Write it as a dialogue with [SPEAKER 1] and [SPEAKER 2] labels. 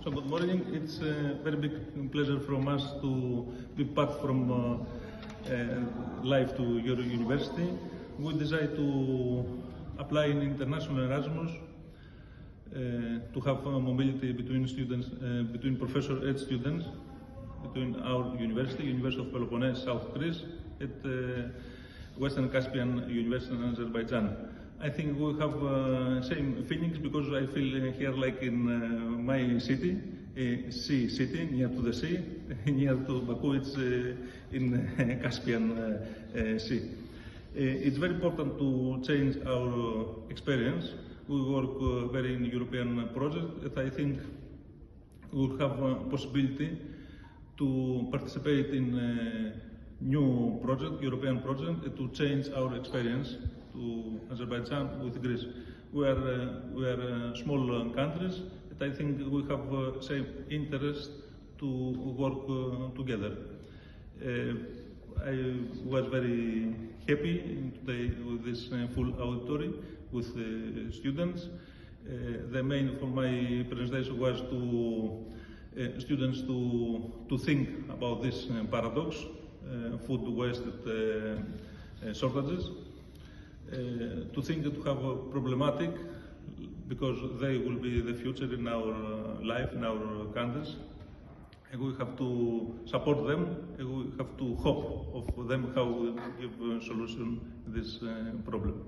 [SPEAKER 1] So good morning. It's a very big pleasure from us to be part from live to your university. We decided to apply in international Erasmus to have mobility between students, between professor and students, between our university, University of Peloponnese, South Greece, and Western Caspian University in Azerbaijan. I think we have same feelings because I feel here like in my city, sea city, near to the sea, near to Baku, it's in Caspian Sea. It's very important to change our experience. We work very in European project, and I think we'll have a possibility to participate in a new project, European project, to change our experience to Azerbaijan with Greece. We are small countries, and I think we have same interest to work together. I was very happy today with this full auditory with students. The main for my presentation was to students to think about this paradox, food waste shortages. To think that we have a problematic because they will be the future in our life, in our countries. And we have to support them, and we have to hope of them how we give a solution to this problem.